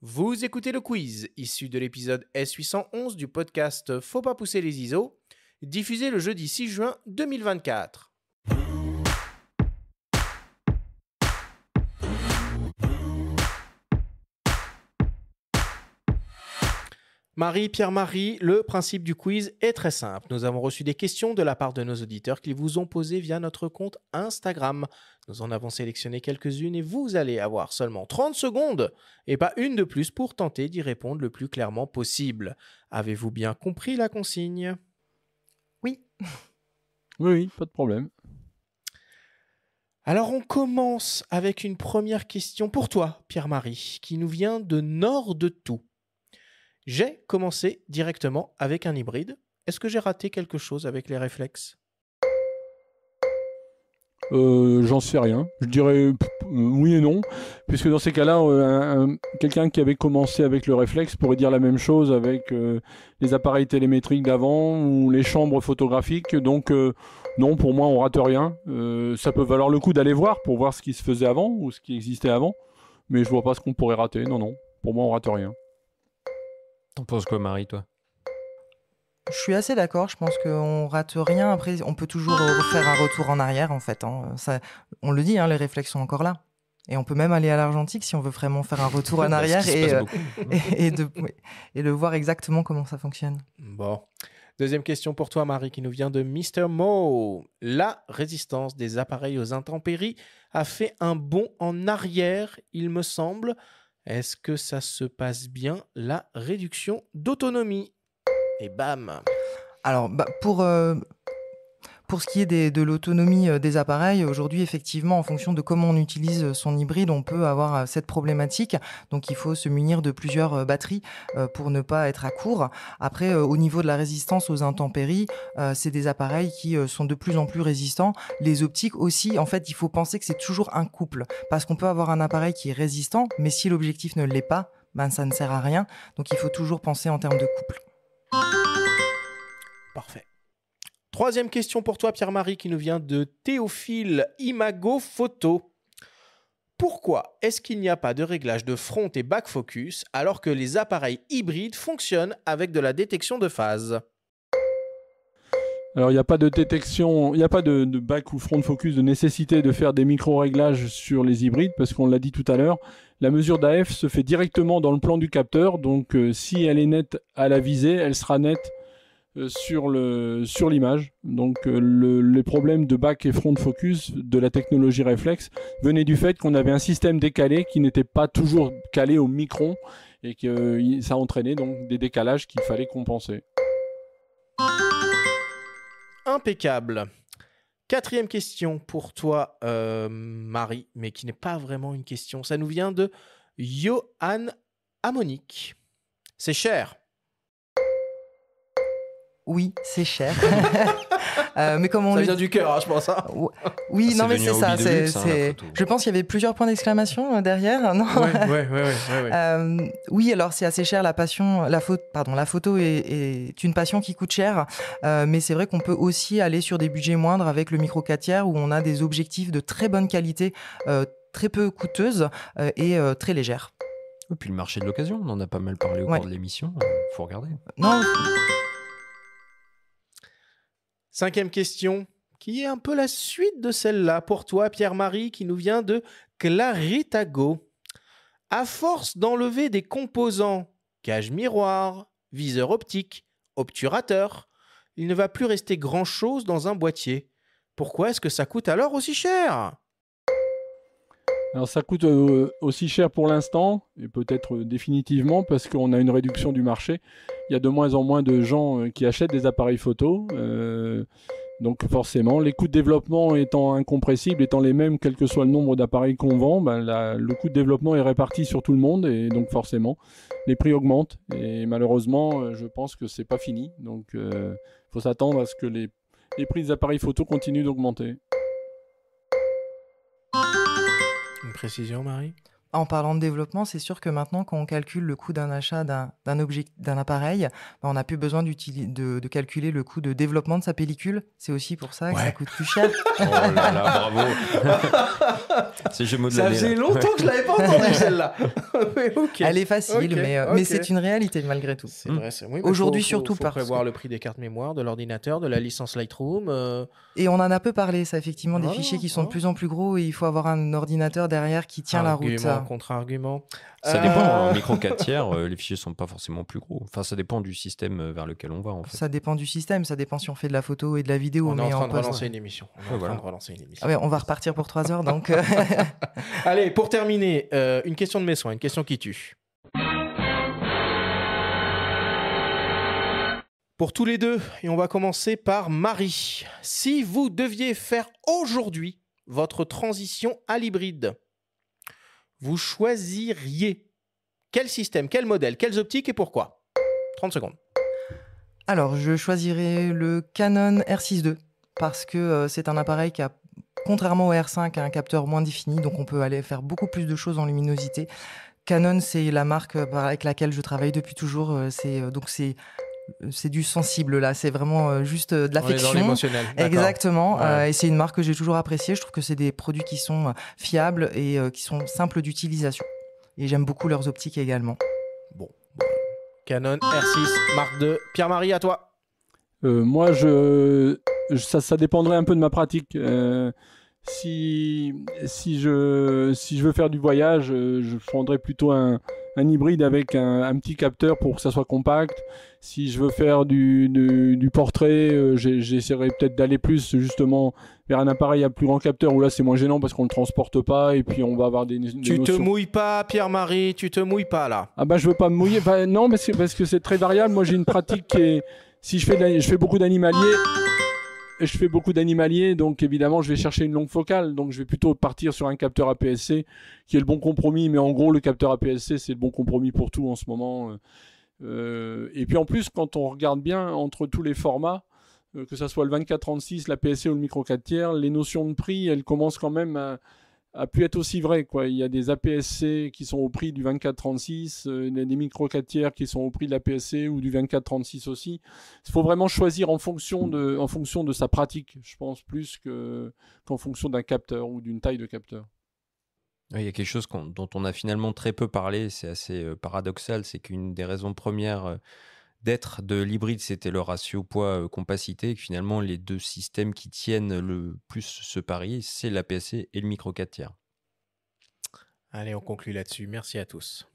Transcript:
Vous écoutez le quiz, issu de l'épisode S811 du podcast Faut pas pousser les ISO, diffusé le jeudi 6 juin 2024. Pierre-Marie, le principe du quiz est très simple. Nous avons reçu des questions de la part de nos auditeurs qu'ils vous ont posées via notre compte Instagram. Nous en avons sélectionné quelques-unes et vous allez avoir seulement 30 secondes et pas une de plus pour tenter d'y répondre le plus clairement possible. Avez-vous bien compris la consigne ? Oui. Oui, pas de problème. Alors on commence avec une première question pour toi, Pierre-Marie, qui nous vient de Nord de Tout. J'ai commencé directement avec un hybride. Est-ce que j'ai raté quelque chose avec les réflexes ? J'en sais rien. Je dirais oui et non, puisque dans ces cas-là, quelqu'un qui avait commencé avec le réflexe pourrait dire la même chose avec les appareils télémétriques d'avant ou les chambres photographiques. Donc non, pour moi, on rate rien. Ça peut valoir le coup d'aller voir pour voir ce qui se faisait avant ou ce qui existait avant, mais je vois pas ce qu'on pourrait rater. Non, pour moi, on rate rien. T'en penses quoi, Marie, toi ? Je suis assez d'accord, je pense qu'on rate rien. Après, on peut toujours refaire un retour en arrière, en fait. Ça, on le dit, les réflexes sont encore là. Et on peut même aller à l'argentique si on veut vraiment faire un retour en arrière et de voir exactement comment ça fonctionne. Bon. Deuxième question pour toi, Marie, qui nous vient de Mr. Mo. La résistance des appareils aux intempéries a fait un bond en arrière, il me semble. Est-ce que ça se passe bien, la réduction d'autonomie ? Et bam ! Alors, pour ce qui est de l'autonomie des appareils, aujourd'hui, effectivement, en fonction de comment on utilise son hybride, on peut avoir cette problématique. Donc, il faut se munir de plusieurs batteries pour ne pas être à court. Après, au niveau de la résistance aux intempéries, c'est des appareils qui sont de plus en plus résistants. Les optiques aussi, en fait, il faut penser que c'est toujours un couple. Parce qu'on peut avoir un appareil qui est résistant, mais si l'objectif ne l'est pas, ça ne sert à rien. Donc, il faut toujours penser en termes de couple. Parfait. Troisième question pour toi, Pierre-Marie, qui nous vient de Théophile Imago Photo. Pourquoi est-ce qu'il n'y a pas de réglage de front et back focus alors que les appareils hybrides fonctionnent avec de la détection de phase ? Alors, il n'y a pas de détection, il n'y a pas de back ou front focus, de nécessité de faire des micro-réglages sur les hybrides, parce qu'on l'a dit tout à l'heure, la mesure d'AF se fait directement dans le plan du capteur, donc si elle est nette à la visée, elle sera nette sur l'image. Donc les problèmes de back et front focus de la technologie réflexe venaient du fait qu'on avait un système décalé qui n'était pas toujours calé au micron et que ça entraînait donc des décalages qu'il fallait compenser. Impeccable. Quatrième question pour toi, Marie, mais qui n'est pas vraiment une question. Ça nous vient de Johan Amonique. C'est cher. Oui, c'est cher. Mais comme on ça vient du cœur, je pense. Hein. Oui, non, mais c'est ça. Je pense qu'il y avait plusieurs points d'exclamation derrière. Non. Ouais. Oui, alors c'est assez cher. La photo est une passion qui coûte cher. Mais c'est vrai qu'on peut aussi aller sur des budgets moindres avec le micro 4 tiers où on a des objectifs de très bonne qualité, très peu coûteuses et très légères. Et puis le marché de l'occasion, on en a pas mal parlé au cours de l'émission. Faut regarder. Non. Cinquième question, qui est un peu la suite de celle-là pour toi, Pierre-Marie, qui nous vient de Claritago. À force d'enlever des composants, cage miroir, viseur optique, obturateur, il ne va plus rester grand-chose dans un boîtier. Pourquoi est-ce que ça coûte alors aussi cher ? Alors ça coûte aussi cher pour l'instant, et peut-être définitivement, parce qu'on a une réduction du marché. Il y a de moins en moins de gens qui achètent des appareils photo. Donc forcément, les coûts de développement étant incompressibles, étant les mêmes quel que soit le nombre d'appareils qu'on vend, le coût de développement est réparti sur tout le monde, et donc forcément, les prix augmentent. Et malheureusement, je pense que c'est pas fini. Donc il faut s'attendre à ce que les prix des appareils photo continuent d'augmenter. Une précision, Marie ? En parlant de développement, c'est sûr que maintenant, quand on calcule le coût d'un achat d'un appareil, on n'a plus besoin de calculer le coût de développement de sa pellicule. C'est aussi pour ça que ça coûte plus cher. Oh là là, bravo. C'est jeu mot de Ça l'année, faisait là. longtemps que je l'avais pas entendu celle-là. Mais ok. Elle est facile, Ok, mais ok. c'est une réalité malgré tout. C'est vrai, c'est oui, mais Aujourd'hui, faut surtout parce prévoir que- le prix des cartes mémoire, de l'ordinateur, de la licence Lightroom. Et on en a peu parlé, ça, effectivement, des Voilà, fichiers qui sont de voilà. plus en plus gros et il faut avoir un ordinateur derrière qui tient la route. Argument contre argument. Ça dépend. En micro 4 tiers, les fichiers sont pas forcément plus gros. Enfin, ça dépend du système vers lequel on va, en fait. Ça dépend du système, ça dépend si on fait de la photo et de la vidéo. On est en mais train de post- relancer une émission. On est en voilà. train de relancer une émission. Ah ouais, on va repartir pour 3 heures, donc... Allez, pour terminer, une question de mes soins, une question qui tue. Pour tous les deux, et on va commencer par Marie. Si vous deviez faire aujourd'hui votre transition à l'hybride, vous choisiriez quel système, quel modèle, quelles optiques et pourquoi? 30 secondes. Alors, je choisirais le Canon R6 II parce que c'est un appareil qui a, contrairement au R5, a un capteur moins défini, donc on peut aller faire beaucoup plus de choses en luminosité. Canon, c'est la marque avec laquelle je travaille depuis toujours. Donc c'est du sensible là, c'est vraiment juste de On est dans l'affection. l'émotionnel. d'accord. Exactement, Ouais. et c'est une marque que j'ai toujours appréciée. Je trouve que c'est des produits qui sont fiables et qui sont simples d'utilisation. Et j'aime beaucoup leurs optiques également. Bon. Canon R6 Mark II. Pierre-Marie, à toi. Moi, ça dépendrait un peu de ma pratique. Si je veux faire du voyage, je prendrais plutôt un hybride avec un petit capteur pour que ça soit compact. Si je veux faire du portrait, j'essaierai peut-être d'aller plus justement vers un appareil à plus grand capteur où là c'est moins gênant parce qu'on ne le transporte pas et puis on va avoir des Tu te notions. mouilles pas, Pierre-Marie, tu te mouilles pas là. Ah bah je veux pas me mouiller. Bah, non, mais c'est parce que c'est très variable. Moi j'ai une pratique qui est... Si je fais beaucoup d'animalier, donc évidemment je vais chercher une longue focale, donc je vais plutôt partir sur un capteur APS-C qui est le bon compromis, mais en gros le capteur APS-C c'est le bon compromis pour tout en ce moment. Et puis en plus quand on regarde bien entre tous les formats, que ça soit le 24-36, l'APS-C ou le micro 4 tiers, les notions de prix elles commencent quand même à plus être aussi vraies, quoi. Il y a des APS-C qui sont au prix du 24-36, il y a des micro 4 tiers qui sont au prix de l'APS-C ou du 24-36 aussi. Il faut vraiment choisir en fonction de sa pratique, je pense, plus qu'en fonction d'un capteur ou d'une taille de capteur. Oui, il y a quelque chose dont on a finalement très peu parlé, c'est assez paradoxal, c'est qu'une des raisons premières d'être de l'hybride, c'était le ratio poids-compacité, et que finalement les deux systèmes qui tiennent le plus ce pari, c'est l'APS-C et le micro 4 tiers. Allez, on conclut là-dessus. Merci à tous.